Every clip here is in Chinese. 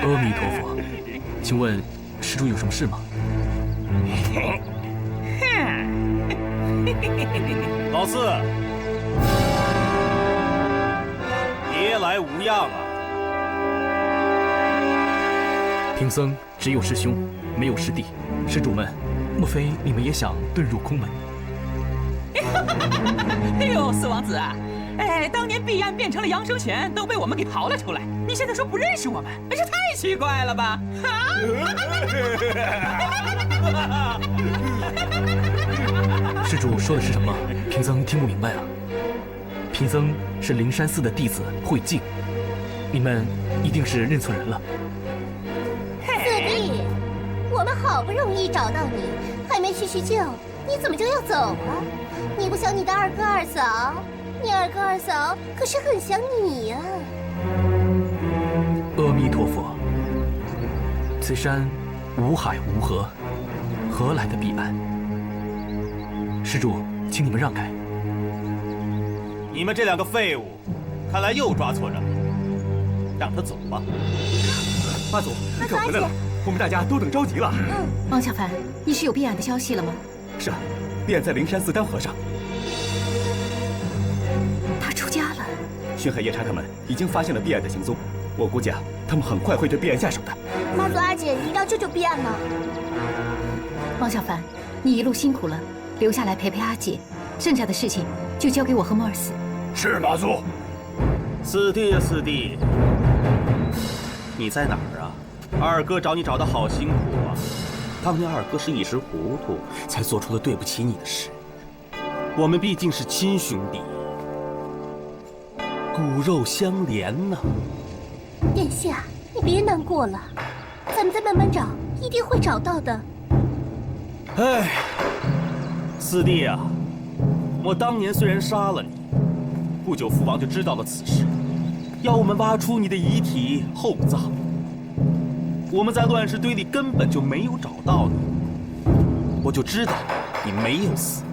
阿弥陀佛，请问施主有什么事吗？老四，别来无恙啊！贫僧只有师兄，没有师弟。施主们，莫非你们也想遁入空门？哎呦，四王子啊！哎，当年碧岸变成了扬声泉，都被我们给刨了出来。你现在说不认识我们，这太奇怪了吧？施主说的是什么？贫僧听不明白啊。贫僧是灵山寺的弟子慧净，你们一定是认错人了。四弟，我们好不容易找到你，还没叙叙旧，你怎么就要走啊？你不想你的二哥二嫂？你二哥二嫂可是很想你呀。阿弥陀佛，此山无海无河，何来的彼岸？施主，请你们让开。你们这两个废物，看来又抓错人了，让他走吧。八祖，你可回来了，我们大家都等着急了。王小凡，你是有碧岸的消息了吗？是啊，碧岸在灵山寺当和尚。他出家了。巡海夜叉他们已经发现了碧岸的行踪，我估计啊，他们很快会对碧岸下手的。妈祖阿姐一定要救救碧岸吗？王小凡，你一路辛苦了，留下来陪陪阿姐，剩下的事情就交给我和莫尔斯。是马祖。四弟呀，四弟，你在哪儿啊？二哥找你找得好辛苦啊！当年二哥是一时糊涂，才做出了对不起你的事。我们毕竟是亲兄弟，骨肉相连呐。殿下，你别难过了，咱们再慢慢找，一定会找到的。哎，四弟啊，我当年虽然杀了你，不久父王就知道了此事，要我们挖出你的遗体厚葬。我们在乱石堆里根本就没有找到你，我就知道你没有死。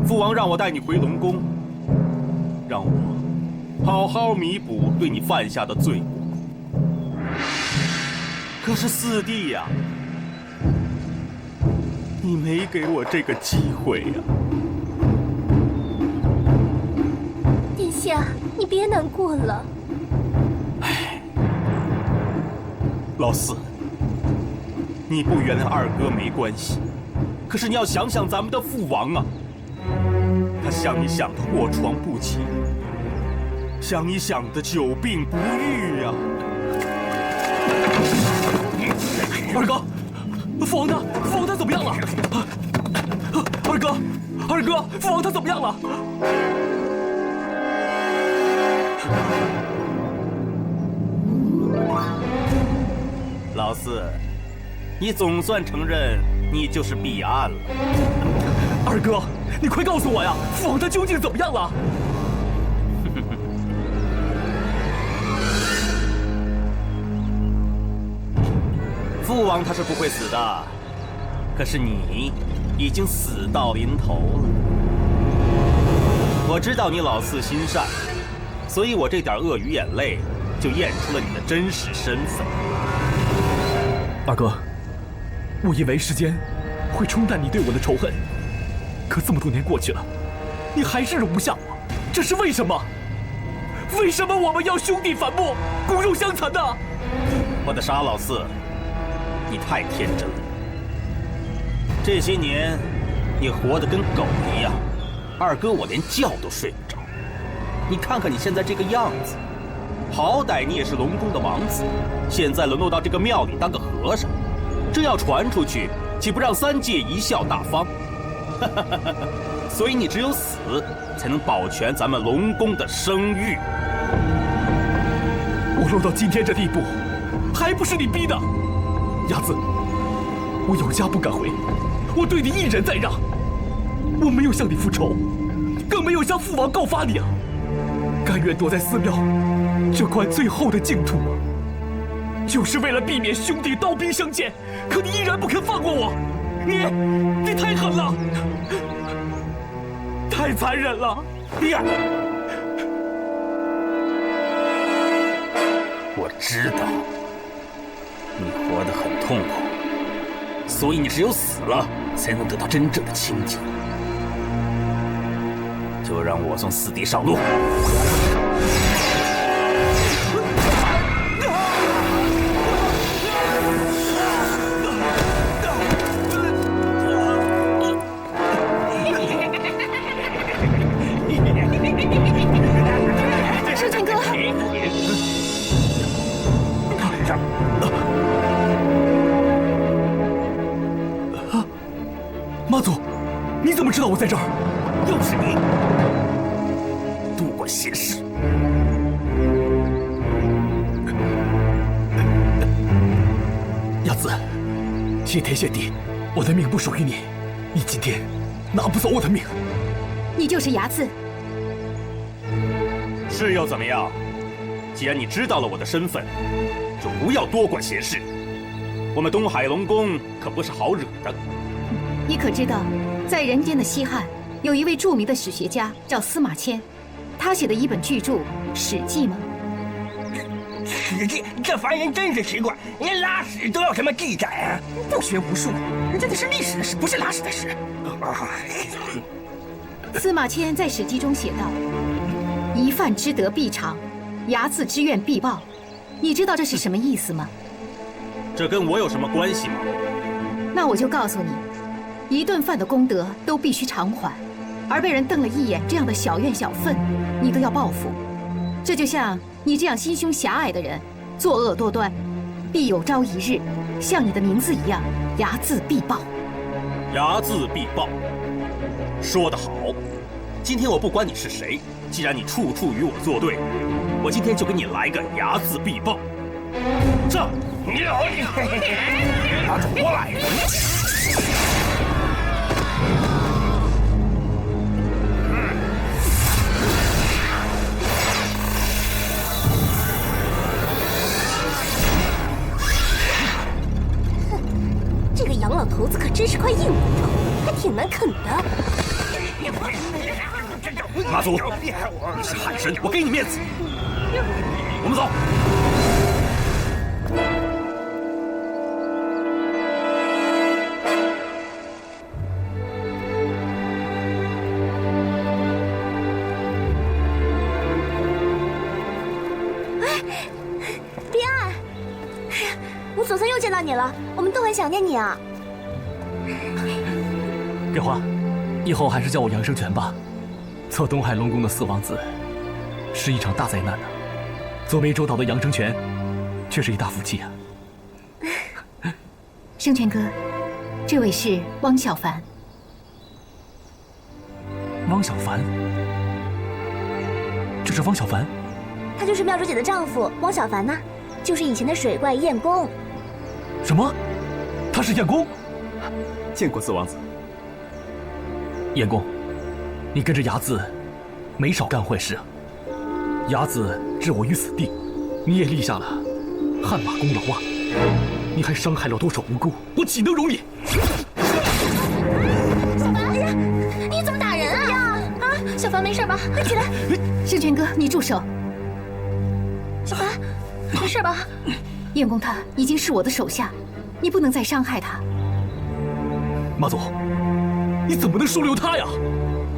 父王让我带你回龙宫，让我好好弥补对你犯下的罪过。可是四弟呀，你没给我这个机会呀！殿下，你别难过了。老四，你不原谅二哥没关系，可是你要想想咱们的父王啊，他想一想的卧床不起，想一想的久病不愈呀。二哥，父王他怎么样了？二哥，父王他怎么样了？老四，你总算承认你就是彼岸了。二哥，你快告诉我呀，父王他究竟怎么样了？父王他是不会死的，可是你已经死到临头了。我知道你老四心善，所以我这点鳄鱼眼泪就验出了你的真实身份。二哥，我以为时间会冲淡你对我的仇恨，可这么多年过去了，你还是容不下我，这是为什么？为什么我们要兄弟反目，骨肉相残呢？我的傻老四，你太天真了。这些年，你活得跟狗一样，二哥我连觉都睡不着。你看看你现在这个样子，好歹你也是龙宫的王子，现在沦落到这个庙里当个和尚，这要传出去，岂不让三界贻笑大方？所以你只有死，才能保全咱们龙宫的声誉。我落到今天这地步，还不是你逼的？鸭子，我有家不敢回，我对你一忍再让，我没有向你复仇，更没有向父王告发你啊！甘愿躲在寺庙这块最后的净土，就是为了避免兄弟刀兵相见。可你依然不肯放过我，你太狠了，太残忍了！我知道你活得很痛苦，所以你只有死了才能得到真正的清净。就让我送四弟上路。圣泉哥，妈祖，你怎么知道我在这儿？又是你，多管闲事！雅子，谢天谢地，我的命不属于你，你今天拿不走我的命。你就是睚眦。是又怎么样？既然你知道了我的身份，就不要多管闲事。我们东海龙宫可不是好惹的。你可知道，在人间的西汉，有一位著名的史学家叫司马迁，他写的一本巨著《史记》吗？史记，这凡人真是奇怪，连拉屎都要什么记载啊？不学无术，人家的是历史的史，不是拉屎的屎。司马迁在《史记》中写道：“一饭之德必偿，睚眦之怨必报。”你知道这是什么意思吗？这跟我有什么关系吗？那我就告诉你，一顿饭的功德都必须偿还，而被人瞪了一眼这样的小怨小愤，你都要报复。这就像你这样心胸狭隘的人，作恶多端，必有朝一日像你的名字一样，睚眦必报。睚眦必报，说得好。今天我不管你是谁，既然你处处与我作对，我今天就给你来个睚眦必报。上！拿出锅来！这个杨老头子可真是块硬骨头，还挺难啃的。马祖，你是汉神，我给你面子。我们走。彼岸，我总算又见到你了，我们都很想念你啊。月华，以后还是叫我杨生全吧。做东海龙宫的四王子，是一场大灾难啊！做湄洲岛的杨生全，却是一大福气啊！生全哥，这位是汪小凡。汪小凡，这是汪小凡。他就是妙珠姐的丈夫汪小凡呐，就是以前的水怪燕公。什么？他是燕公？见过四王子。燕公，你跟着睚眦没少干坏事啊！睚眦置我于死地，你也立下了汗马功劳啊！你还伤害了多少无辜，我岂能容忍？小凡，哎呀，你怎么打人啊？小凡没事吧？快起来！生全哥，你住手！小凡，没事吧？燕公他已经是我的手下，你不能再伤害他。马祖，你怎么能收留他呀？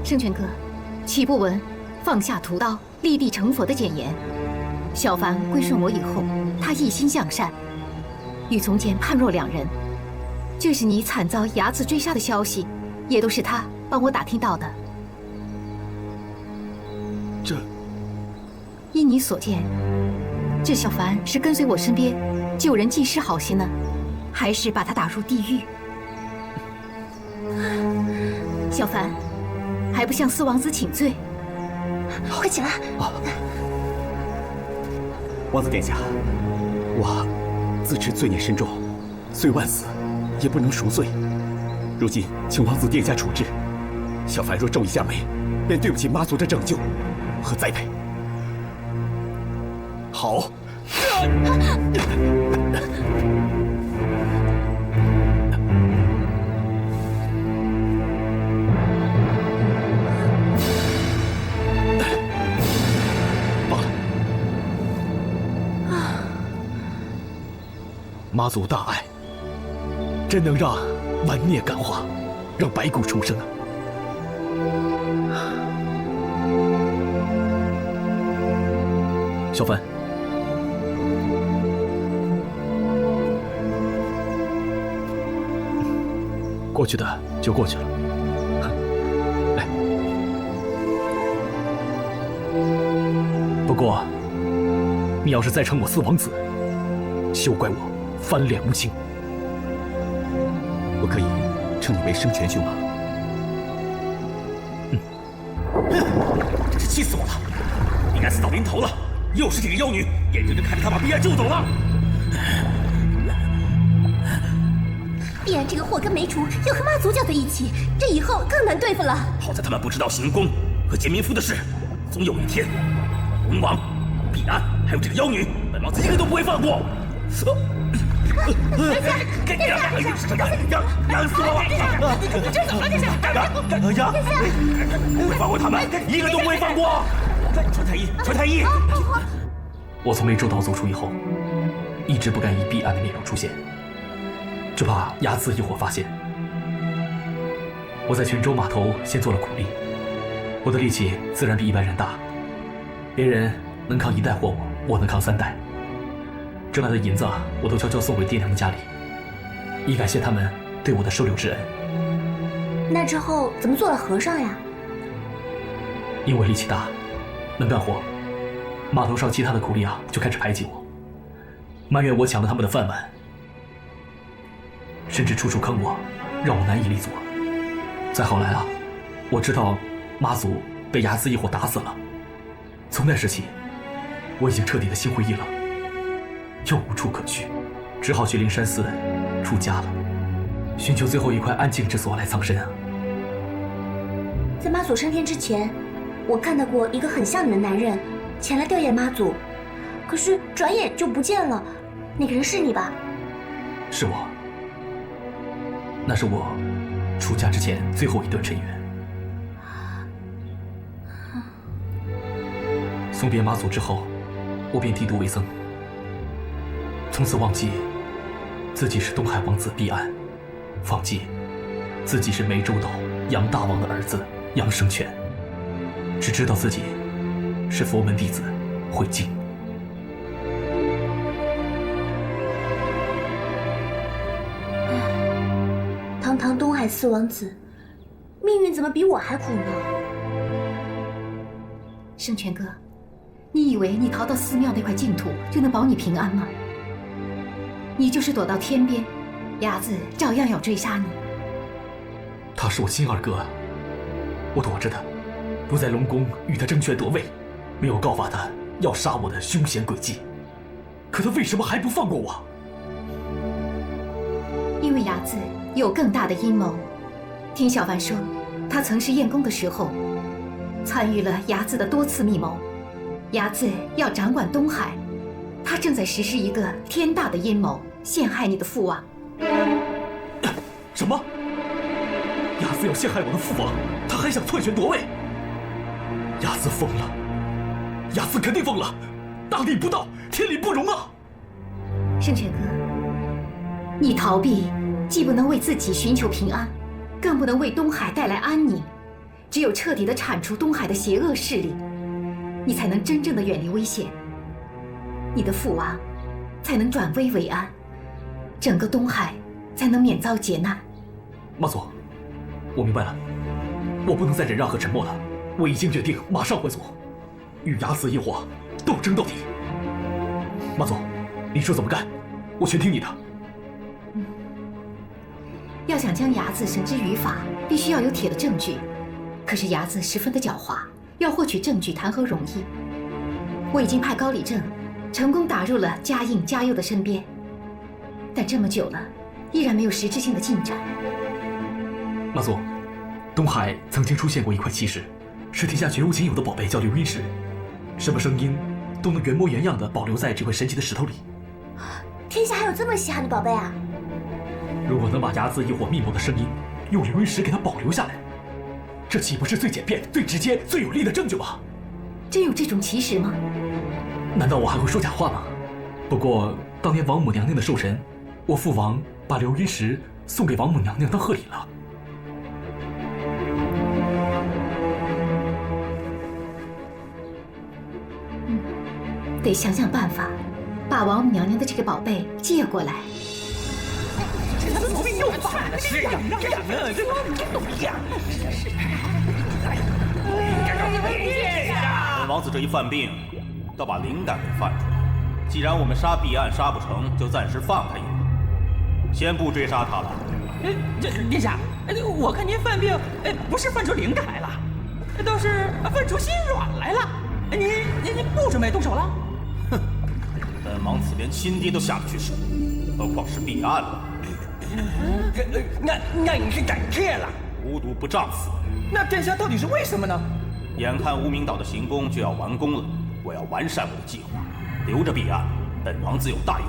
生全哥，岂不闻放下屠刀，立地成佛的简言？小凡归顺我以后，他一心向善，与从前判若两人。就是你惨遭睚眦追杀的消息，也都是他帮我打听到的。这，依你所见，这小凡是跟随我身边救人济世好心呢，还是把他打入地狱？小凡，还不向四王子请罪？快起来！王子殿下，我自持罪孽深重，虽万死，也不能赎罪。如今请王子殿下处置，小凡若皱一下眉，便对不起妈祖的拯救和栽培。好。罢了。妈祖大爱，真能让顽孽感化，让白骨重生啊！小凡，过去的就过去了。来，不过你要是再称我四王子，休怪我翻脸无情。我可以称你为圣泉兄吗？真是气死我了！你该死到临头了，又是这个妖女，眼睁睁看着她把碧安救走了。碧安这个祸根没除，又和妈祖搅在一起，这以后更难对付了。好在他们不知道行宫和杰民夫的事，总有一天，龙王、碧安还有这个妖女，本王子一个都不会放过。杨死我！你这怎么了？这是不会放过他们，一个都不会放过。传太医！我从湄洲岛走出以后，一直不敢以碧安的面容出现，只怕睚眦一伙发现。我在泉州码头先做了苦力，我的力气自然比一般人大。别人能扛1袋货物，我能扛3袋。挣来的银子，我都悄悄送回爹娘的家里，以感谢他们对我的收留之恩。那之后怎么做了和尚呀？因为力气大，能干活，码头上其他的苦力就开始排挤我，埋怨我抢了他们的饭碗，甚至处处坑我，让我难以立足。再后来我知道妈祖被睚眦一伙打死了，从那时起，我已经彻底的心灰意冷，又无处可去，只好去灵山寺出家了，寻求最后一块安静之所来藏身。在妈祖升天之前，我看到过一个很像你的男人前来吊唁妈祖，可是转眼就不见了。那个人是你吧？是我，那是我出家之前最后一段尘缘。送别妈祖之后，我便剃度为僧，从此忘记自己是东海王子碧安，忘记自己是湄洲岛杨大王的儿子杨生全，只知道自己是佛门弟子慧净。堂堂东海四王子，命运怎么比我还苦呢？圣泉哥，你以为你逃到寺庙那块净土就能保你平安吗？你就是躲到天边，伢子照样要追杀你。他是我亲二哥，我躲着他，不在龙宫与他争权夺位，没有告发他要杀我的凶险诡计。可他为什么还不放过我？因为伢子有更大的阴谋。听小凡说，他曾是燕公的时候，参与了伢子的多次密谋。伢子要掌管东海，他正在实施一个天大的阴谋，陷害你的父王。什么？伢子要陷害我的父王，他还想篡权夺位？伢子疯了！伢子肯定疯了！大逆不道，天理不容啊！圣泉哥，你逃避，既不能为自己寻求平安，更不能为东海带来安宁。只有彻底的铲除东海的邪恶势力，你才能真正的远离危险，你的父王才能转危为安，整个东海才能免遭劫难。妈祖，我明白了，我不能再忍让和沉默了。我已经决定马上回族，与睚眦一伙斗争到底。妈祖，你说怎么干，我全听你的。要想将伢子绳之于法，必须要有铁的证据。可是伢子十分的狡猾，要获取证据谈何容易？我已经派高礼正成功打入了嘉应、嘉佑的身边，但这么久了，依然没有实质性的进展。妈祖，东海曾经出现过一块奇石，是天下绝无仅有的宝贝，叫流音石，什么声音都能原模原样的保留在这块神奇的石头里。天下还有这么稀罕的宝贝啊！如果能把睚眦一伙密谋的声音用流音石给它保留下来，这岂不是最简便、最直接、最有力的证据吗？真有这种奇石吗？难道我还会说假话吗？不过当年王母娘娘的寿辰我父王把流云石送给王母娘娘当贺礼了。得想想办法，把王母娘娘的这个宝贝借过来。毛病又犯了，是呀，这样本王子这一犯病，倒把灵感给犯出来。既然我们杀弊案杀不成，就暂时放他一马，先不追杀他了。这殿下，我看您犯病，不是犯出灵感来了，倒是犯出心软来了。您不准备动手了？哼，本王子连亲爹都下不去手，何况是弊案了？那你是胆怯了？无毒不丈夫。那殿下到底是为什么呢？眼看无名岛的行宫就要完工了，我要完善我的计划，留着弊案，本王自有大用。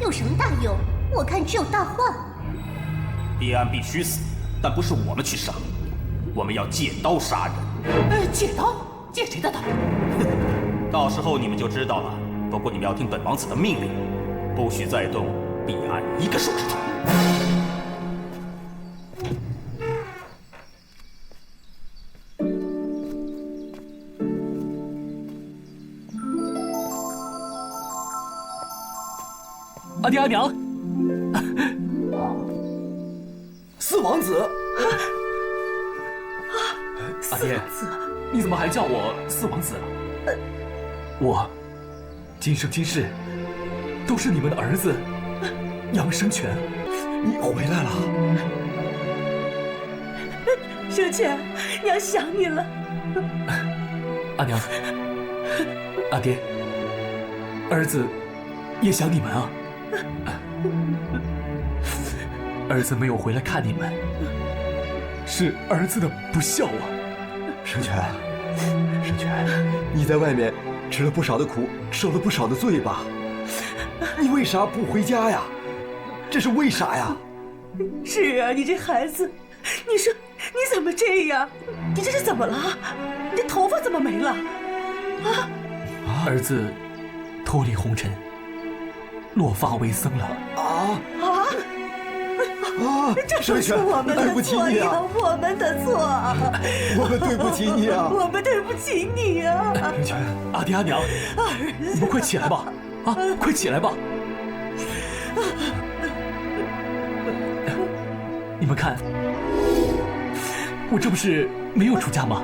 有什么大用？我看只有大患。弊案必须死，但不是我们去杀，我们要借刀杀人。借刀？借谁的刀？到时候你们就知道了。不过你们要听本王子的命令，不许再动弊案一个手指头。阿爹阿娘，四王子，阿爹，你怎么还叫我四王子啊？我今生今世都是你们的儿子杨生全。你回来了，生全，娘想你了。阿娘，阿爹，儿子也想你们啊。儿子没有回来看你们，是儿子的不孝啊！生全，生全，你在外面吃了不少的苦，受了不少的罪吧？你为啥不回家呀？这是为啥呀？是啊，你这孩子，你说你怎么这样？你这是怎么了？你这头发怎么没了？儿子脱离红尘，落发为僧了。这都是我们的错呀，我们的错，我们对不起你啊！我们对不起你啊！生全，阿爹阿娘，你们快起来吧！啊，快起来吧！你们看，我这不是没有出家吗？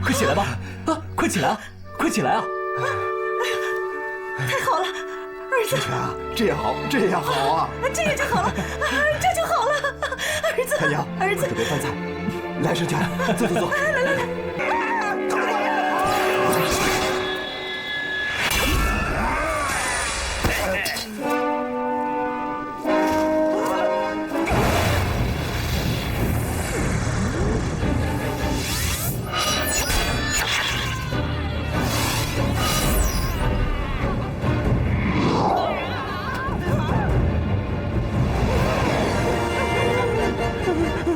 快起来吧！啊，快起来啊！快起来啊！太好了，儿子。生全啊，这样好，这样好啊！这样就好了，这就好了，儿子。太阳，儿子，快准备饭菜。来，生全，坐坐坐。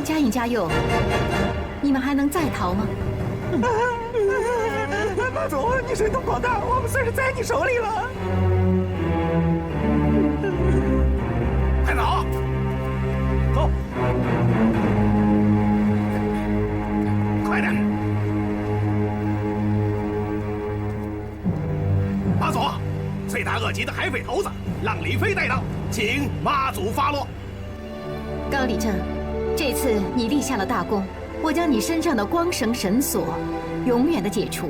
嘉颖、嘉佑，你们还能再逃吗？妈祖，你神通广大，我们算是在你手里了。快走，走，快点！马祖，罪大恶极的海匪头子，让李飞带到，请妈祖发落。高礼正，这次你立下了大功，我将你身上的光绳绳索永远的解除。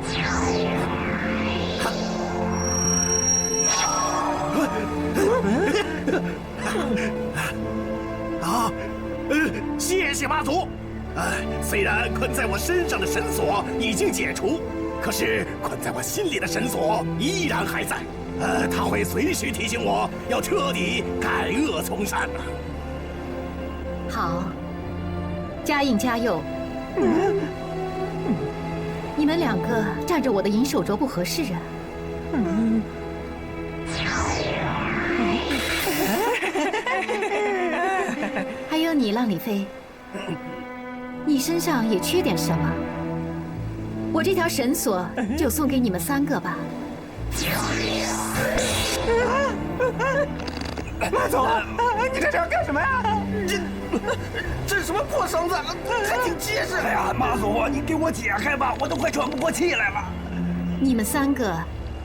谢谢妈祖。虽然困在我身上的绳索已经解除，可是困在我心里的绳索依然还在。它会随时提醒我要彻底改恶从善啊。好，嘉应、嘉佑，你们两个占着我的银手镯不合适啊。还有你，浪里飞，你身上也缺点什么？我这条绳索就送给你们三个吧。马总，你这是要干什么呀？这是什么破绳子？还挺结实的呀！马总，你给我解开吧，我都快喘不过气来了。你们3个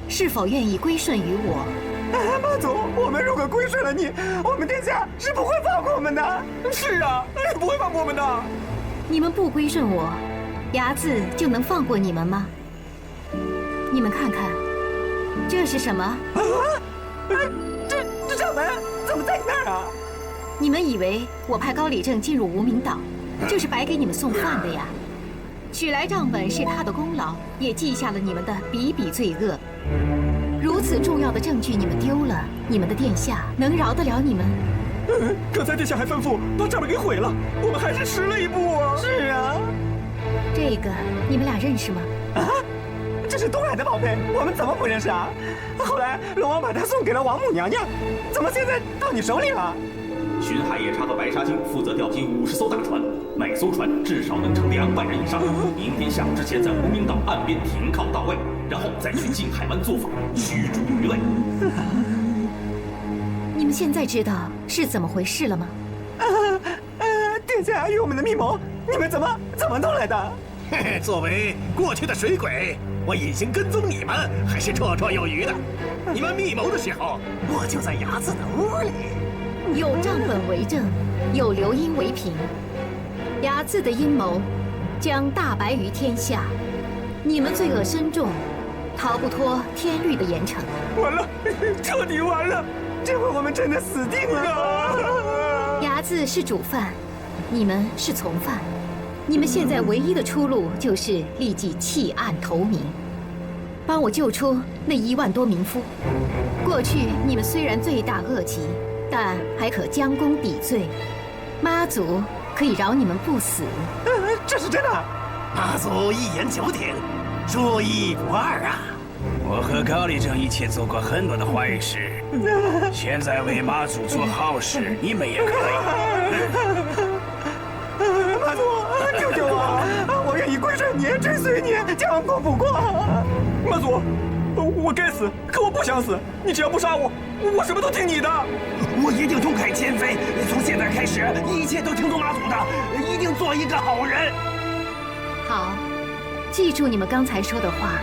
是否愿意归顺于我？马总，我们如果归顺了你，我们殿下是不会放过我们的。是啊，不会放过我们的。你们不归顺我，睚眦就能放过你们吗？你们看看，这是什么？这掌门怎么在你那儿啊？你们以为我派高礼正进入无名岛，就是白给你们送饭的呀？取来账本是他的功劳，也记下了你们的笔笔罪恶。如此重要的证据你们丢了，你们的殿下能饶得了你们？刚才殿下还吩咐把账本给毁了，我们还是迟了一步啊！是啊，这个你们俩认识吗？啊，这是东海的宝贝，我们怎么不认识啊？后来龙王把它送给了王母娘娘，怎么现在到你手里了？巡海夜叉和白沙精负责调集50艘大船，每艘船至少能乘200人以上。明天下午之前在无名岛岸边停靠到位，然后再去近海湾做法，驱逐鱼类。你们现在知道是怎么回事了吗？殿下与我们的密谋，你们怎么弄来的？嘿嘿，作为过去的水鬼，我隐形跟踪你们还是绰绰有余的。你们密谋的时候，我就在睚眦的屋里。有账本为证，有流音为凭，睚眦的阴谋将大白于天下，你们罪恶深重，逃不脱天律的严惩。完了，彻底完了，这回我们真的死定了。睚眦是主犯，你们是从犯，你们现在唯一的出路就是立即弃暗投明，帮我救出那1万多民夫。过去你们虽然罪大恶极，但还可将功抵罪，妈祖可以饶你们不死。这是真的？妈祖一言九鼎，说一不二啊！我和高礼正一起做过很多的坏事，现在为妈祖做好事，你们也可以。妈祖，救救我！我愿意归顺你，追随你，将功补过。妈祖，我该死，可我不想死。你只要不杀我，我什么都听你的。我一定痛改前非，从现在开始，一切都听从妈祖的，一定做一个好人。好，记住你们刚才说的话，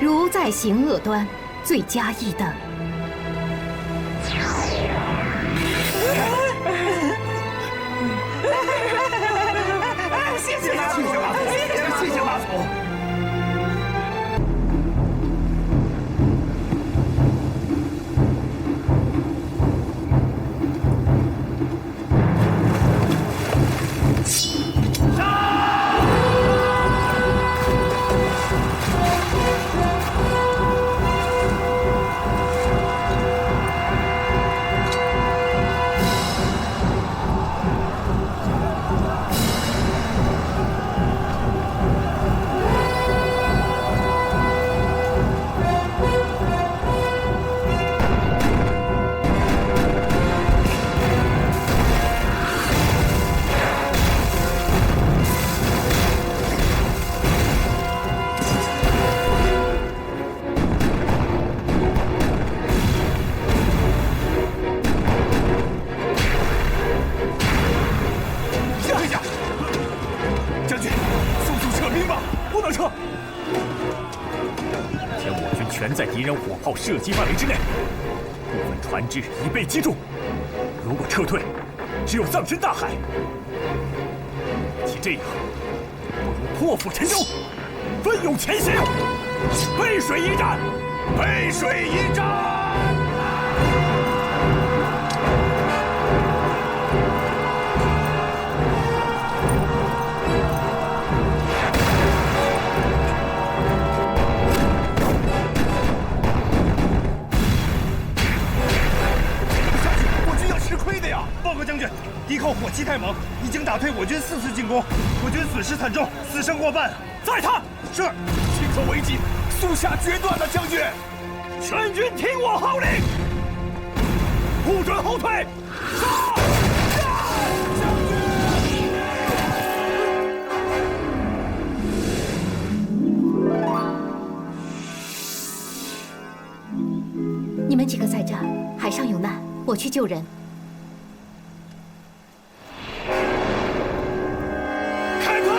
如再行恶端，罪加一等。谢谢妈祖，谢谢妈祖。火炮射击范围之内，部分船只已被击中。如果撤退，只有葬身大海。与其这样，不如破釜沉舟，奋勇前行。背水一战，背水一战！报告将军，敌寇火气太猛，已经打退我军4次进攻，我军损失惨重，死伤过半。在他是，进可为进，速下决断的将军，全军听我号令，不准后退，杀！你们几个在这儿，海上有难，我去救人。开炮！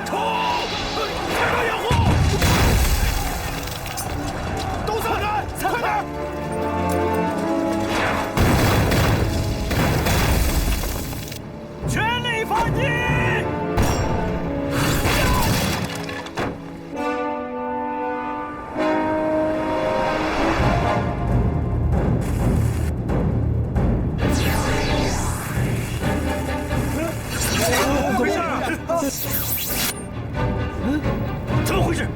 冲！开炮掩护！都上来，快点！全力反击！怎么回事？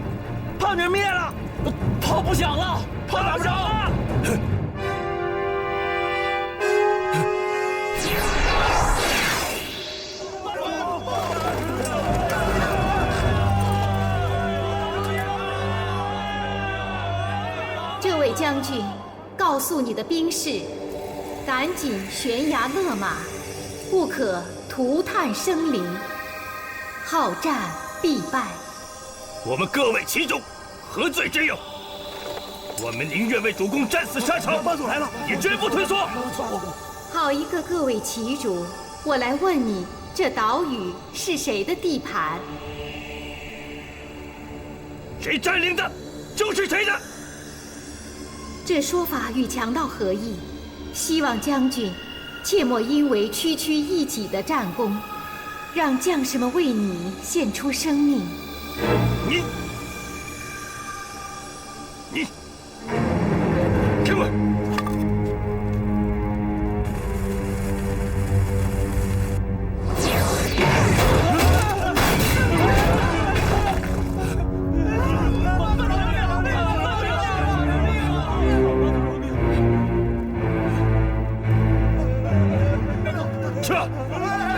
炮警灭了，炮不响了，炮打不着了。这位将军，告诉你的兵士，赶紧悬崖勒马，不可涂炭生灵，好战必败。我们各为其主，何罪之有？我们宁愿为主公战死沙场，霸主来了，也绝不退缩。好一个各为其主！我来问你，这岛屿是谁的地盘？谁占领的，就是谁的。这说法与强盗何异？希望将军切莫因为区区一己的战功，让将士们为你献出生命。你给我！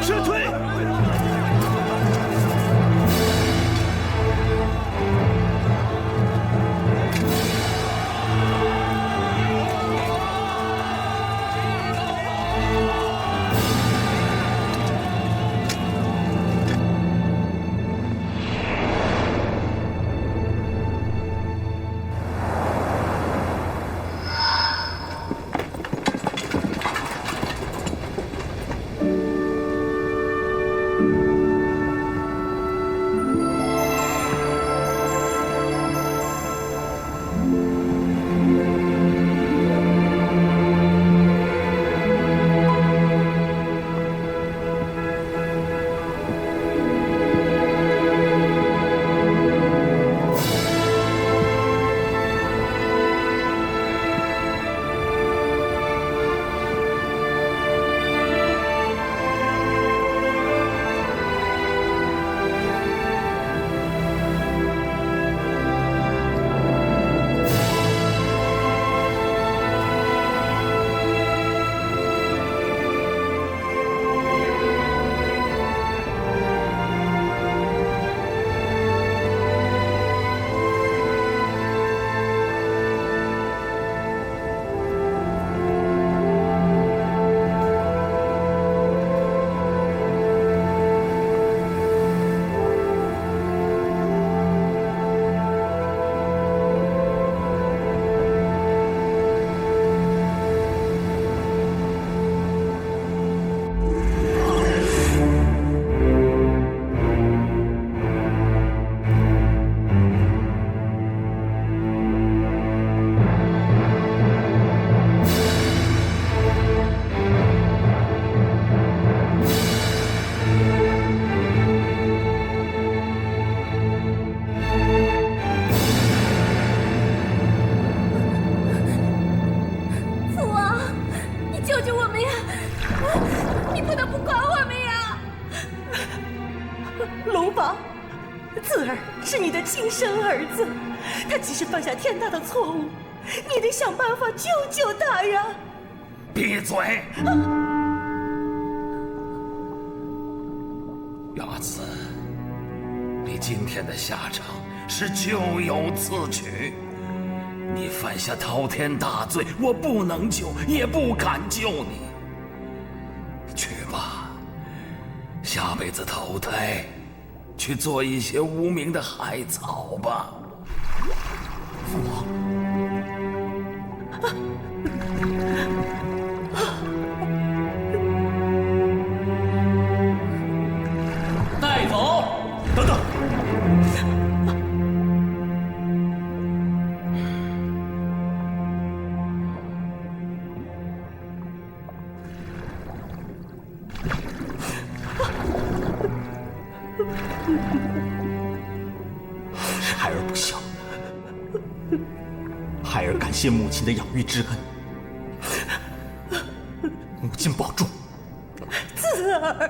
撤退！子儿是你的亲生儿子，他即使犯下天大的错误，你得想办法救救他呀！闭嘴！雅子，你今天的下场是咎由自取。你犯下滔天大罪，我不能救，也不敢救你。去吧，下辈子投胎，去做一些无名的海草吧。父王，带走！等等。孩儿不孝，孩儿感谢母亲的养育之恩，母亲保重。子儿，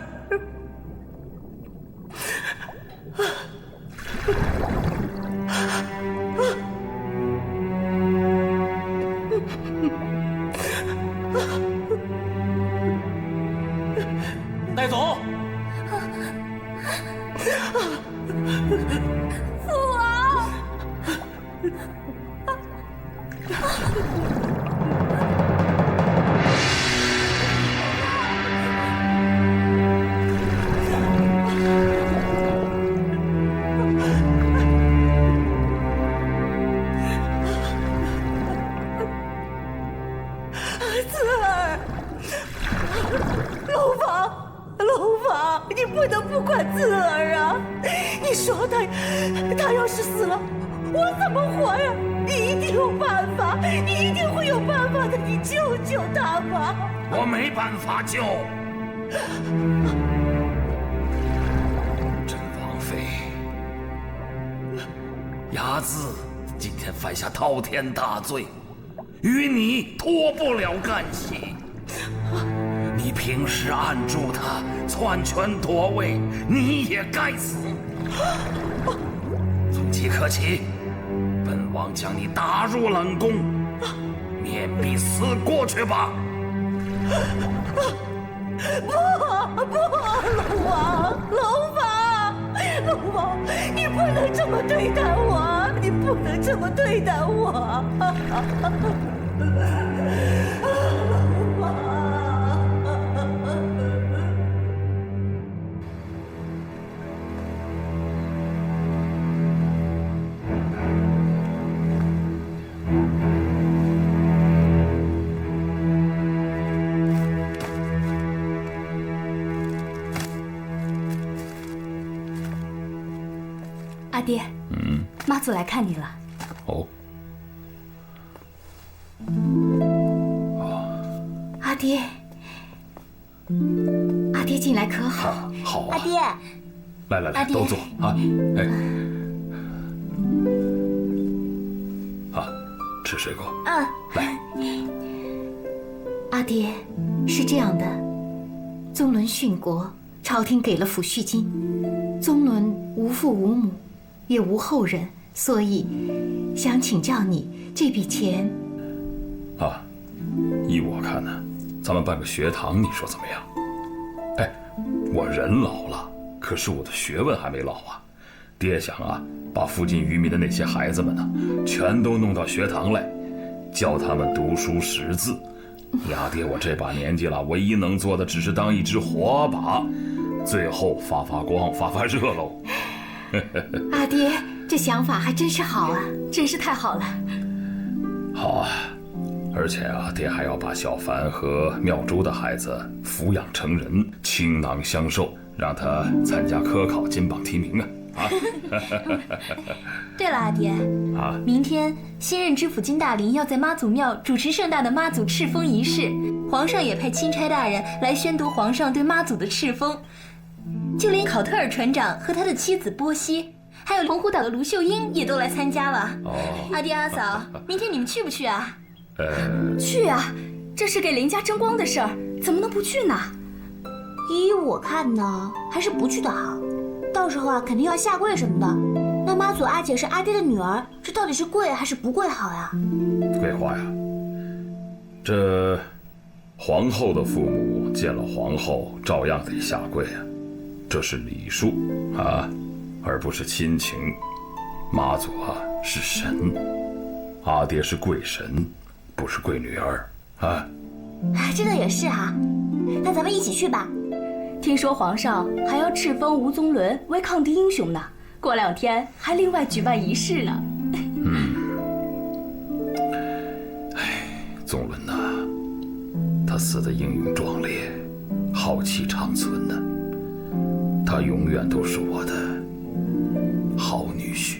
带走。父王，子儿，龙王，龙王，你不能不管子儿啊！你说他要是死了，我怎么活呀？你一定有办法，你一定会有办法的，你救救他吧！我没办法救。真王妃，伢子今天犯下滔天大罪，与你脱不了干系。你平时按住他，篡权夺位，你也该死。从即刻起，本王将你打入冷宫，面壁思过去吧。不，龙王，龙王，你不能这么对待我，你不能这么对待我。阿爹，妈祖来看你了。哦，阿爹，阿爹进来可好？好啊。阿爹，来，阿爹都坐啊！哎，啊，吃水果。来。阿爹，是这样的，宗伦殉国，朝廷给了抚恤金，宗伦无父无母，也无后人，所以想请教你这笔钱。啊，依我看呢，咱们办个学堂，你说怎么样？哎，我人老了，可是我的学问还没老啊。爹想啊，把附近渔民的那些孩子们呢，全都弄到学堂来，教他们读书识字。呀，爹，我这把年纪了，唯一能做的只是当一只火把，最后发发光、发发热喽。阿爹，这想法还真是好啊，真是太好了。好啊，而且啊，爹还要把小凡和妙珠的孩子抚养成人，倾囊相授，让他参加科考，金榜题名啊！啊！对了，阿爹啊，明天新任知府金大林要在妈祖庙主持盛大的妈祖敕封仪式，皇上也派钦差大人来宣读皇上对妈祖的敕封，就连考特尔船长和他的妻子波西，还有澎湖岛的卢秀英也都来参加了。哦，阿爹阿嫂，明天你们去不去啊？去啊！这是给林家争光的事儿，怎么能不去呢？依我看呢，还是不去的好。到时候啊，肯定要下跪什么的。那妈祖阿姐是阿爹的女儿，这到底是跪还是不跪好呀？桂花呀，这皇后的父母见了皇后，照样得下跪啊，这是礼数啊，而不是亲情。妈祖啊是神，阿爹是跪神，不是跪女儿啊。这倒也是哈，那咱们一起去吧。听说皇上还要敕封吴宗伦为抗敌英雄呢，过2天还另外举办仪式呢。宗伦呐，他死得英勇壮烈，浩气长存呢。他永远都是我的好女婿。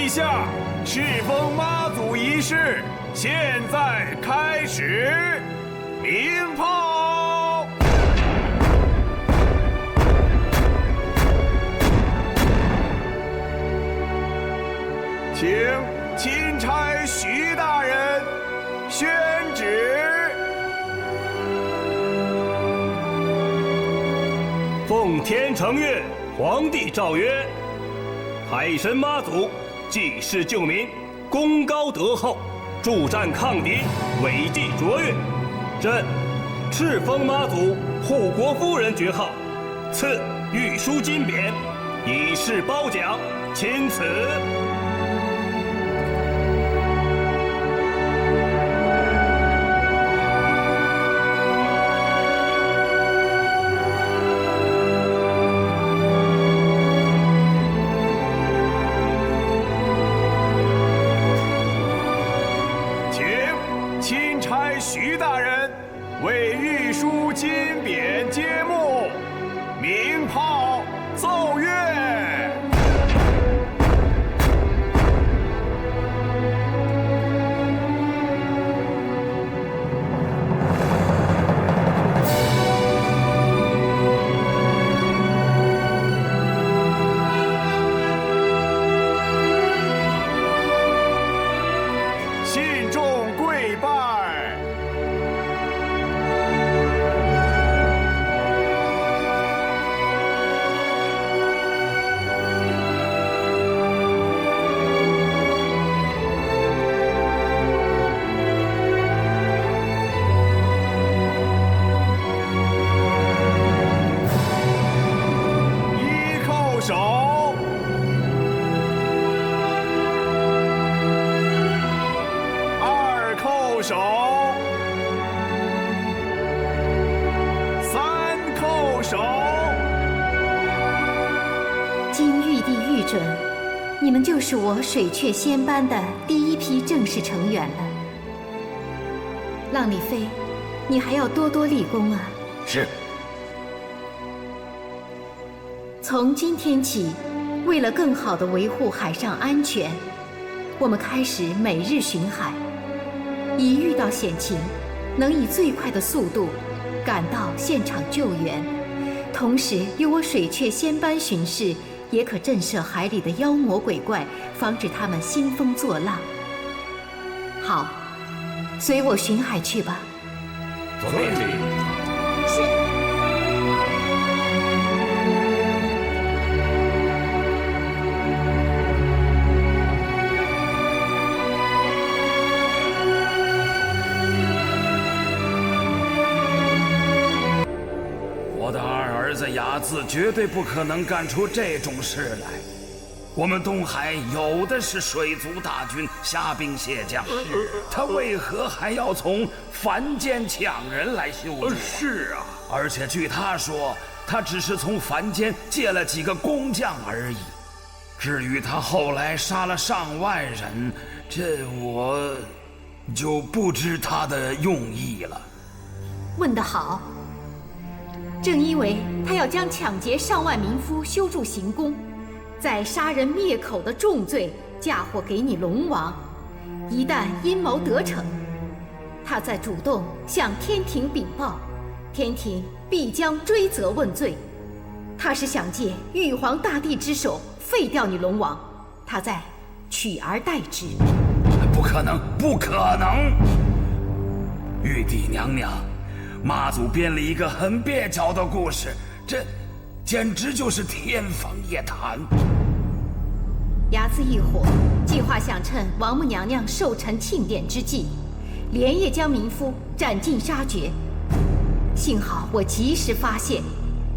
下，敕封妈祖仪式现在开始，鸣炮。请钦差徐大人宣旨。奉天承运，皇帝诏曰：海神妈祖济世救民，功高德厚，助战抗敌，伟绩卓越。朕敕封妈祖护国夫人爵号，赐御书金匾，以示褒奖，钦此。徐大人为御书金匾揭幕，鸣炮奏乐。信众跪拜。手，二叩首，三叩首。经玉帝御准，你们就是我水阙仙班的第一批正式成员了。浪里飞，你还要多多立功啊！是。从今天起，为了更好地维护海上安全，我们开始每日巡海。一遇到险情，能以最快的速度赶到现场救援。同时，有我水阙仙班巡视，也可震慑海里的妖魔鬼怪，防止他们兴风作浪。好，随我巡海去吧。遵旨。是。儿子雅字绝对不可能干出这种事来。我们东海有的是水族大军、虾兵蟹将，他为何还要从凡间抢人来修筑？是啊，而且据他说，他只是从凡间借了几个工匠而已。至于他后来杀了上万人，这我就不知他的用意了。问得好。正因为他要将抢劫上万民夫修筑行宫，再杀人灭口的重罪嫁祸给你龙王，一旦阴谋得逞，他在主动向天庭禀报，天庭必将追责问罪。他是想借玉皇大帝之手废掉你龙王，他在取而代之。不可能，不可能！玉帝娘娘，妈祖编了一个很蹩脚的故事，这简直就是天方夜谭。睚眦异火计划想趁王母娘娘寿辰庆典之际，连夜将民夫斩尽杀绝。幸好我及时发现，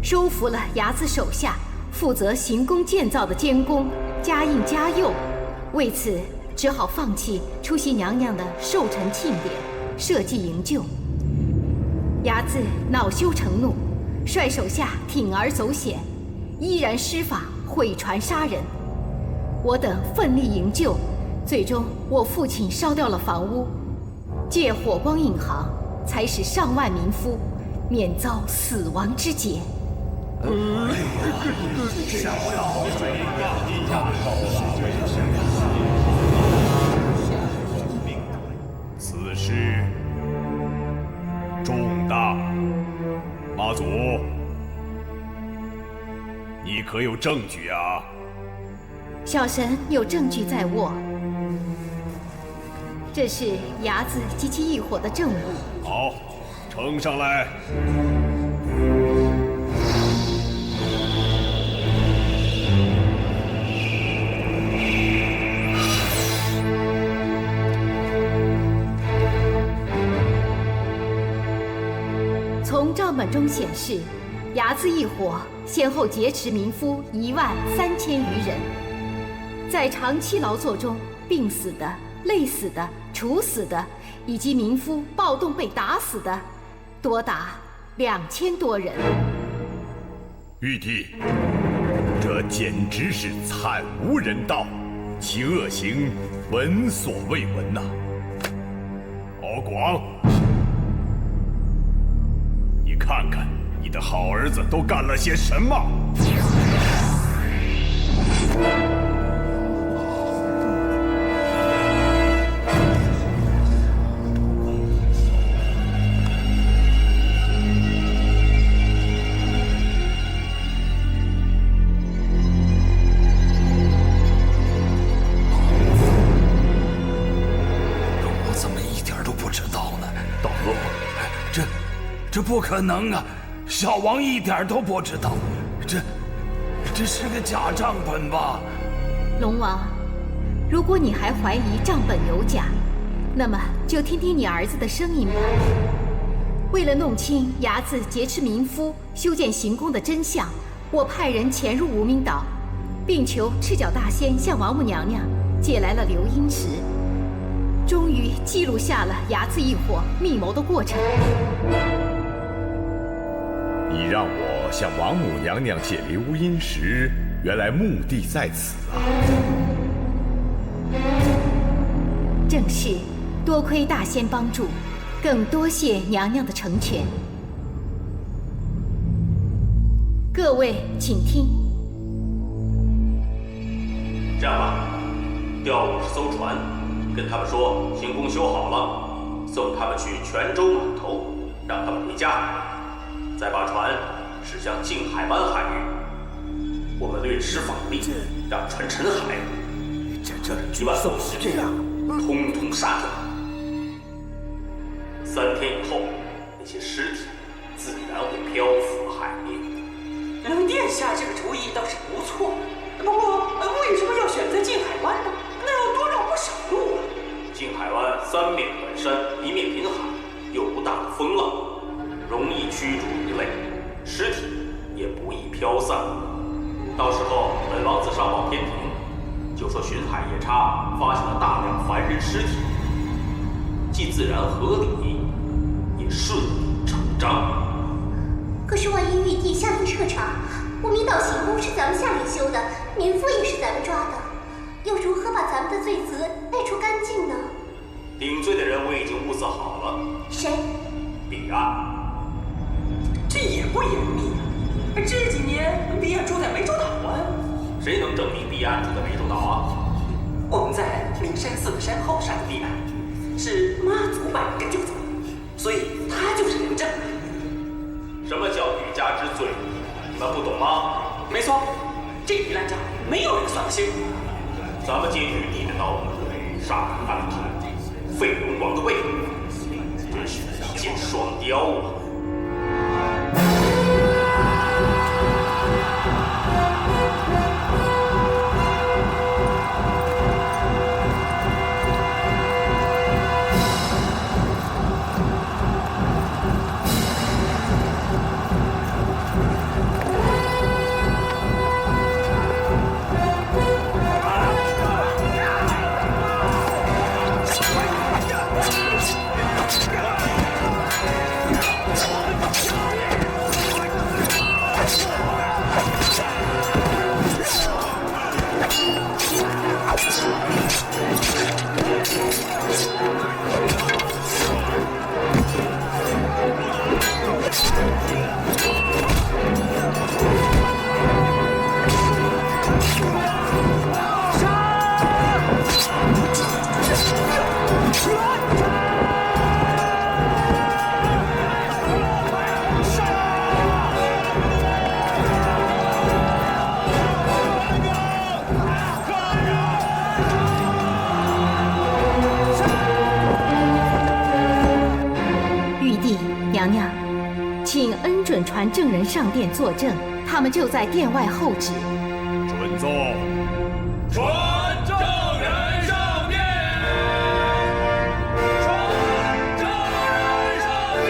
收服了睚眦手下负责行宫建造的监工嘉应、嘉佑，为此只好放弃出席娘娘的寿辰庆典，设计营救。睚眦恼羞成怒，率手下铤而走险，依然施法毁船杀人。我等奋力营救，最终我父亲烧掉了房屋，借火光引航，才使上万民夫免遭死亡之劫。此事重大，妈祖，你可有证据啊？小神有证据在握，这是睚眦及其异火的证物。好，呈上来。从账本中显示，睚眦异火先后劫持民夫13000余人，在长期劳作中病死的、累死的、处死的，以及民夫暴动被打死的，多达2000多人。玉帝，这简直是惨无人道，其恶行闻所未闻呐！敖广，你看看你的好儿子都干了些什么？这不可能啊！小王一点都不知道，这是个假账本吧？龙王，如果你还怀疑账本有假，那么就听听你儿子的声音吧。为了弄清睚眦劫持民夫、修建行宫的真相，我派人潜入无名岛，并求赤脚大仙向王母娘娘借来了流音石，终于记录下了睚眦异火密谋的过程。你让我向王母娘娘借流音石，原来目的在此啊！正是，多亏大仙帮助，更多谢娘娘的成全。各位请听。这样吧，调50艘船，跟他们说行宫修好了，送他们去泉州码头，让他们回家。再把船驶向静海湾海域，我们掠持法力，让船沉海。1万艘是这样，通通杀掉。3天以后，那些尸体自然会漂浮海面。殿下这个主意倒是不错，不过为什么要选择静海湾呢？那要多绕不少路啊。静海湾3面环山，一面临海，又不大的风浪，容易驱逐鱼类，尸体也不易飘散。到时候本王子上报天庭，就说巡海夜叉发现了大量凡人尸体，既自然合理，也顺理成章。可是万一玉帝下令彻查，无名岛行宫是咱们下令修的，民夫也是咱们抓的，又如何把咱们的罪责赖除干净呢？顶罪的人我已经物色好了。谁？彼岸。这也不严密啊！这几年彼岸住在湄洲岛啊。谁能证明彼岸住在湄洲岛啊？我们在灵山寺的山后杀的彼岸，是妈祖摆个就走。所以他就是嬴政。什么叫欲加之罪？你们不懂吗？没错，这一烂账没有人算得清。咱们借玉帝的刀，杀汉安帝，废龙王的位，真是一箭双雕啊！请恩准传证人上殿作证，他们就在殿外候旨。准奏。传证人上殿。传证人上殿。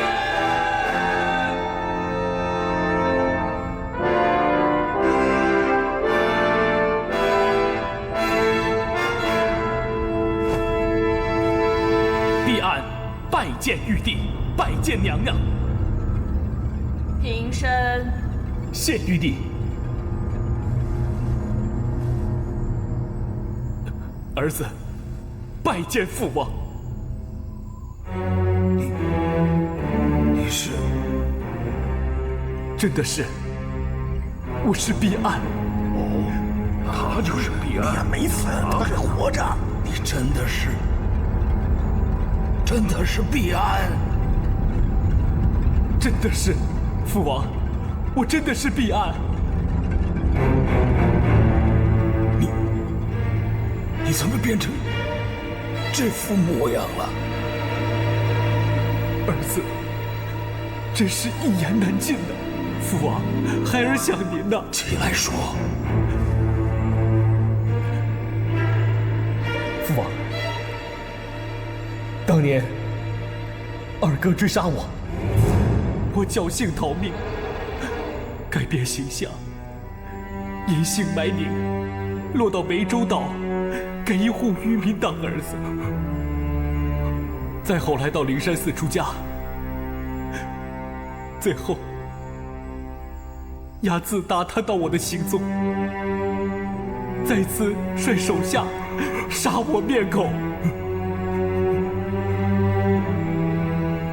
帝安拜见玉帝，拜见娘娘。平身。谢玉帝。儿子，拜见父王。你是？真的是，我是毕安。哦，他就是毕安。毕安没死，他还活着。你真的是毕安？真的是。父王，我真的是毕安。你怎么变成这副模样了？儿子，真是一言难尽的。父王，孩儿想您呐。起来说。父王，当年二哥追杀我。我侥幸逃命，改变形象，隐姓埋名，落到梅州岛，给一户渔民当儿子。再后来到灵山寺出家，最后雅自打探到我的行踪，再次率手下杀我灭口。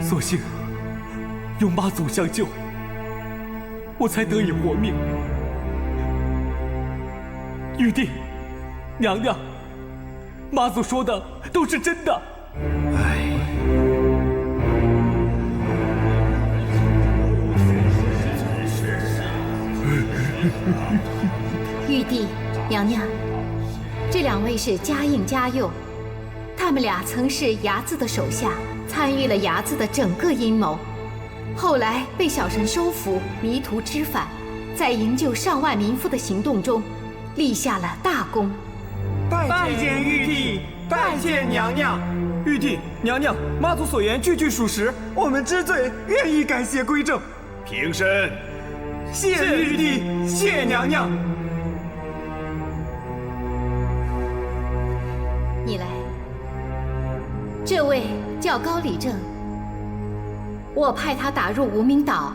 所幸有妈祖相救，我才得以活命。玉帝、娘娘，妈祖说的都是真的。玉帝、娘娘，这两位是嘉应、嘉佑，他们俩曾是睚眦的手下，参与了睚眦的整个阴谋。后来被小神收服，迷途知返，在营救上万民夫的行动中，立下了大功。拜见玉帝，拜见娘娘。玉帝、娘娘，妈祖所言句句属实，我们知罪，愿意改邪归正。平身。谢玉帝，谢娘娘。你来。这位叫高理正。我派他打入无名岛，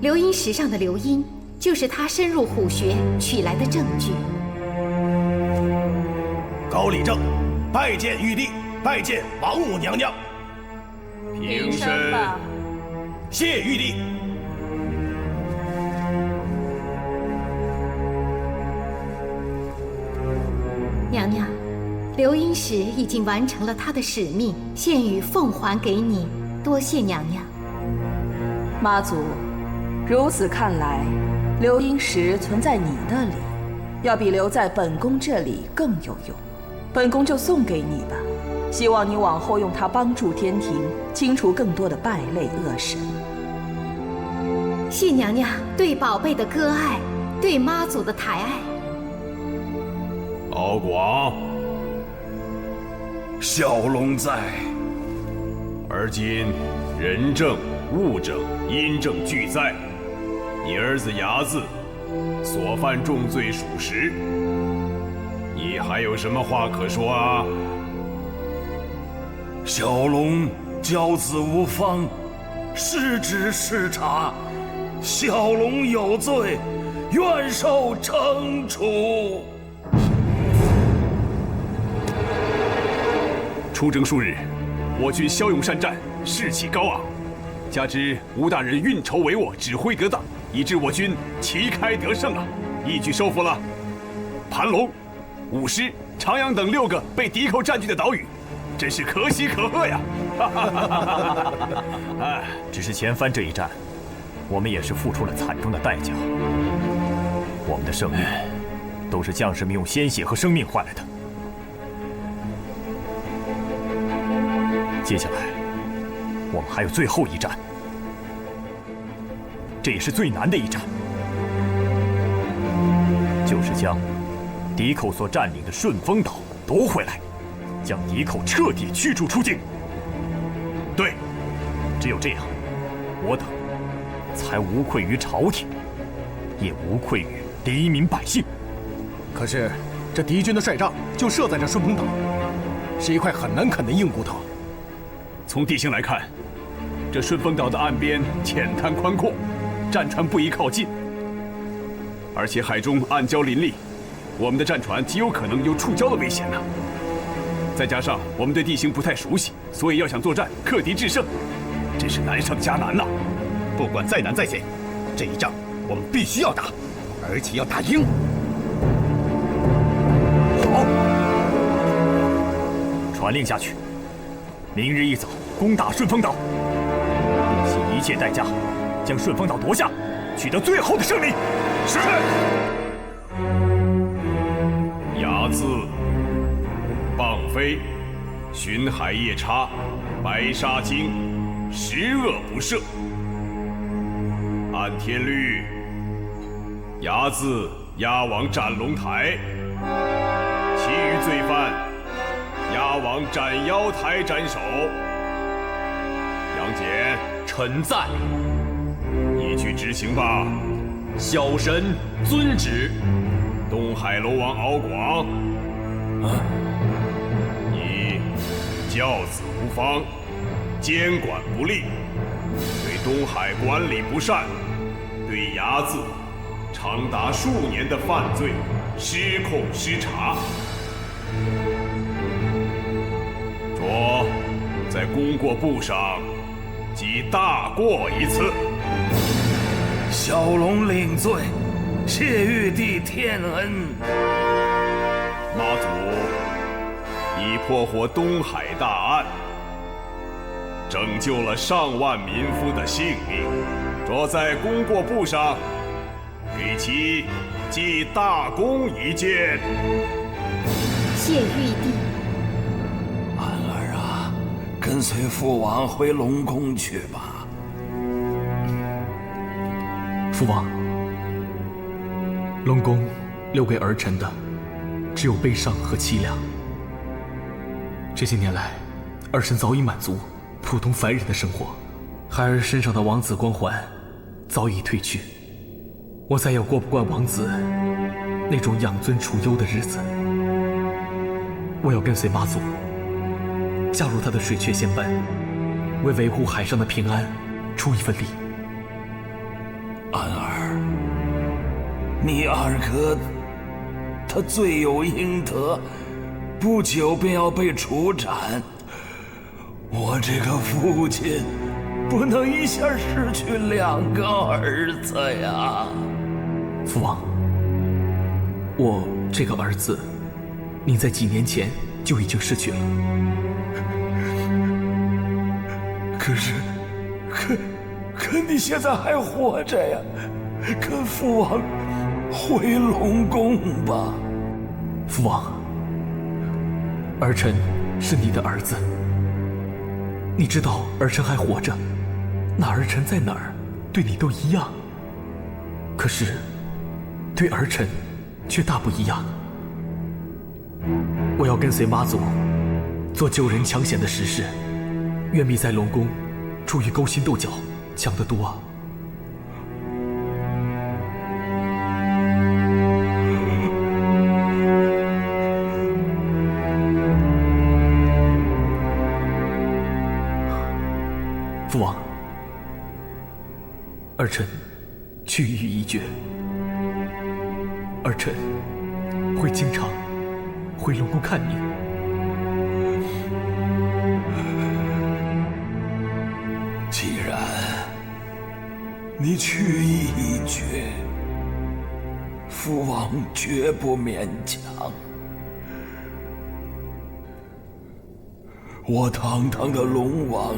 流音石上的流音，就是他深入虎穴取来的证据。高理正，拜见玉帝，拜见王母娘娘。平身吧。谢玉帝。娘娘，流音石已经完成了他的使命，现与奉还给你。多谢娘娘。妈祖，如此看来，流阴石存在你那里，要比留在本宫这里更有用。本宫就送给你吧，希望你往后用它帮助天庭清除更多的败类恶神。谢娘娘对宝贝的割爱，对妈祖的抬爱。敖广，小龙在。而今人证、物证、阴证俱在，你儿子牙子所犯重罪属实，你还有什么话可说啊？小龙教子无方，失职失察，小龙有罪，愿受惩处。出征数日，我军骁勇善战，士气高昂，加之吴大人运筹帷幄，指挥得当，以致我军旗开得胜啊！一举收复了盘龙、舞狮、长阳等6个被敌寇占据的岛屿，真是可喜可贺呀！只是前番这一战，我们也是付出了惨重的代价。我们的胜利，都是将士们用鲜血和生命换来的。接下来，我们还有最后一战，这也是最难的一战，就是将敌寇所占领的顺风岛夺回来，将敌寇彻底驱逐出境。对，只有这样，我等才无愧于朝廷，也无愧于黎民百姓。可是，这敌军的帅帐就设在这顺风岛，是一块很难啃的硬骨头。从地形来看，这顺风岛的岸边浅滩宽阔，战船不宜靠近，而且海中暗礁林立，我们的战船极有可能有触礁的危险呢。再加上我们对地形不太熟悉，所以要想作战克敌制胜，真是难上加难呐。不管再难再险，这一仗我们必须要打，而且要打赢。好，传令下去，明日一早攻打顺风岛，不惜一切代价将顺风岛夺下，取得最后的胜利。是。睚眦、蚌飞、巡海夜叉、白沙精，10恶不赦。按天律，睚眦押往斩龙台，其余罪犯押往斩妖台斩首。杨戬，臣在。你去执行吧。小神遵旨。东海楼王敖广，你教子无方，监管不力，对东海管理不善，对睚眦长达数年的犯罪失控失察，着在功过簿上记大过一次。小龙领罪，谢玉帝天恩。妈祖已破获东海大案，拯救了上万民夫的性命，着在功过簿上给其记大功一件。谢玉帝。安儿啊，跟随父王回龙宫去吧。父王，龙宫留给儿臣的只有悲伤和凄凉。这些年来，儿臣早已满足普通凡人的生活，孩儿身上的王子光环早已褪去，我再也过不惯王子那种养尊处优的日子。我要跟随妈祖，加入他的水阙仙班，为维护海上的平安出一份力。安儿，你二哥他罪有应得，不久便要被处斩。我这个父亲不能一下失去2个儿子呀！父王，我这个儿子，你在几年前就已经失去了。可你现在还活着呀，跟父王回龙宫吧。父王，儿臣是你的儿子，你知道儿臣还活着，那儿臣在哪儿，对你都一样。可是，对儿臣却大不一样。我要跟随妈祖，做救人抢险的实事，远比在龙宫处于勾心斗角强得多啊！父王，儿臣去意已决，儿臣会经常回龙宫看你。既然你去意已决，父王绝不勉强。我堂堂的龙王，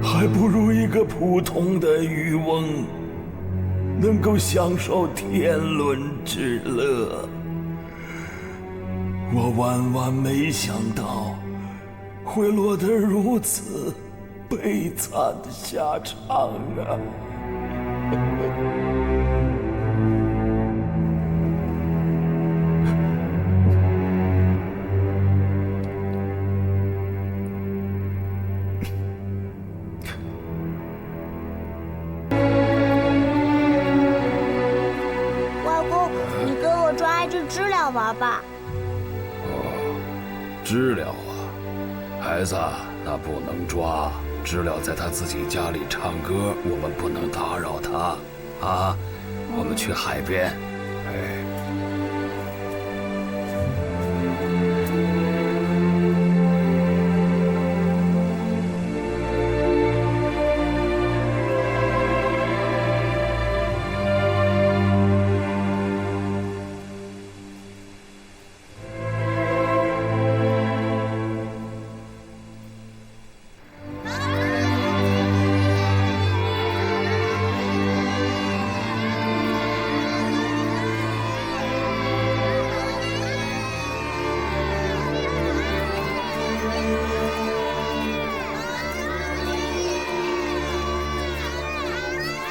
还不如一个普通的渔翁，能够享受天伦之乐。我万万没想到，会落得如此悲惨的下场啊！外公，你跟我抓一只知了玩吧。知了啊，孩子，那不能抓。知了在他自己家里唱歌，我们不能打扰他啊。我们去海边，哎。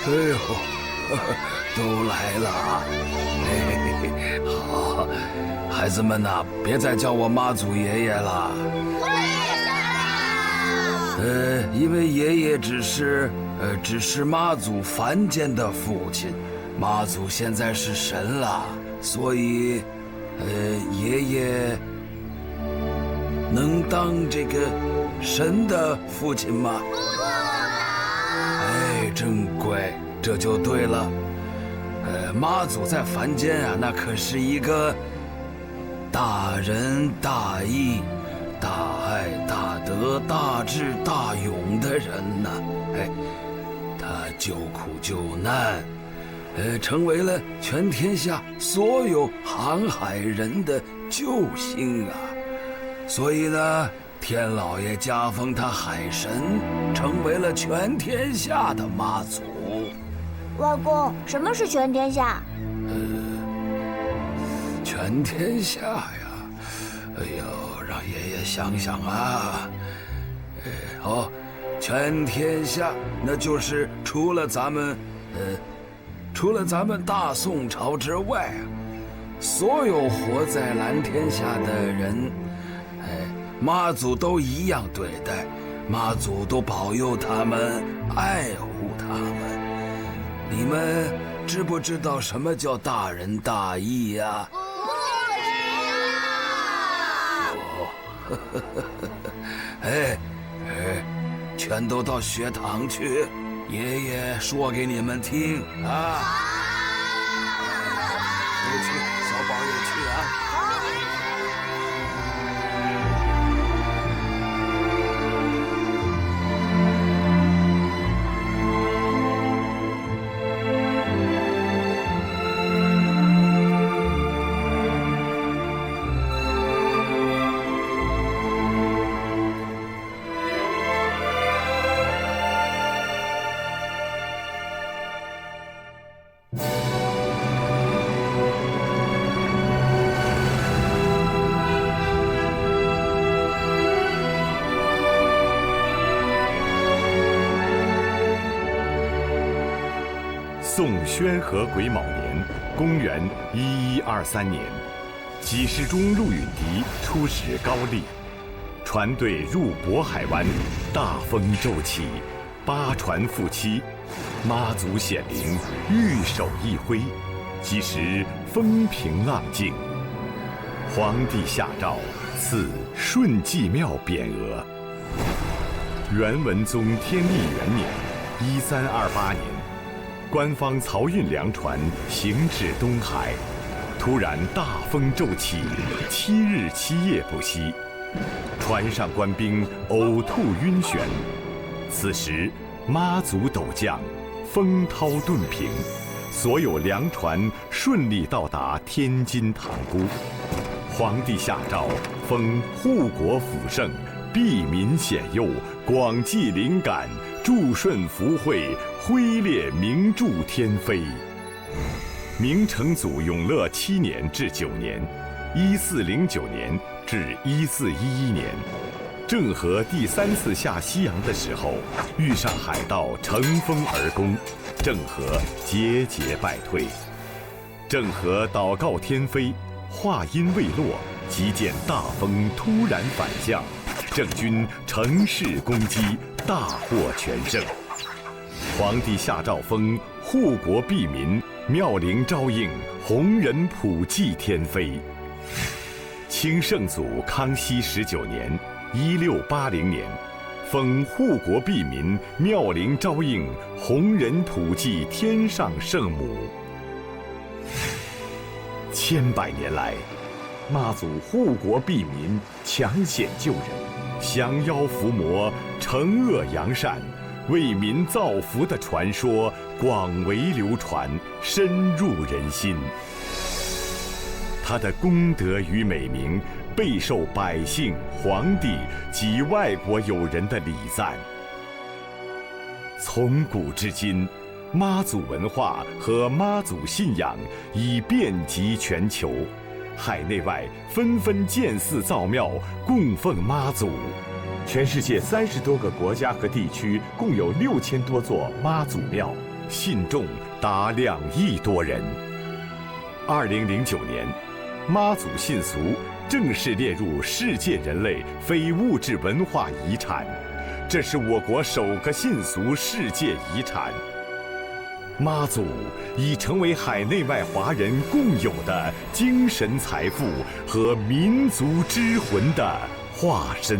哎呦，都来了！嘿，好，孩子们呐，别再叫我妈祖爷爷了。因为爷爷只是妈祖凡间的父亲，妈祖现在是神了，所以，爷爷能当这个神的父亲吗？真乖，这就对了。妈祖在凡间啊，那可是一个大仁大义、大爱大德、大智大勇的人呐。他救苦救难，成为了全天下所有航海人的救星啊。所以呢，天老爷加封他海神，成为了全天下的妈祖。外公，什么是全天下？全天下呀，哎呦，让爷爷想想啊。全天下，那就是除了咱们大宋朝之外啊，所有活在蓝天下的人，妈祖都一样对待，妈祖都保佑他们，爱护他们。你们知不知道什么叫大仁大义呀？不知道。全都到学堂去，爷爷说给你们听啊。都去，小宝也去啊。宋宣和癸卯年，公元1123年，几世中陆允迪出使高丽，船队入渤海湾，大风骤起，八船覆栖，妈祖显灵，玉手一挥，即时风平浪静。皇帝下诏赐顺济庙匾额。元文宗天历元年1328年，官方漕运粮船行至东海，突然大风骤起，7日7夜不息，船上官兵呕吐晕眩。此时妈祖陡降，风涛顿平，所有粮船顺利到达天津塘沽。皇帝下诏封护国辅圣，庇民显佑，广济灵感，祝顺福慧，挥烈明柱天飞。明成祖永乐7年至9年，1409年至1411年，郑和第3次下西洋的时候，遇上海盗乘风而攻，郑和节节败退。郑和祷告天飞，话音未落，即见大风突然反向，郑军乘势攻击，大获全胜。皇帝下诏封护国庇民，妙龄昭应，弘仁普济天飞。清圣祖康熙19年1680年，封护国庇民，妙龄昭应，弘仁普济天上圣母。100年来，妈祖护国庇民，抢险救人，降妖伏魔，惩恶扬善，为民造福的传说广为流传，深入人心。他的功德与美名备受百姓、皇帝及外国友人的礼赞。从古至今，妈祖文化和妈祖信仰已遍及全球，海内外纷纷建寺造庙，供奉妈祖。全世界30多个国家和地区共有6000多座妈祖庙，信众达2亿多人。2009年，妈祖信俗正式列入世界人类非物质文化遗产，这是我国首个信俗世界遗产。妈祖已成为海内外华人共有的精神财富和民族之魂的化身。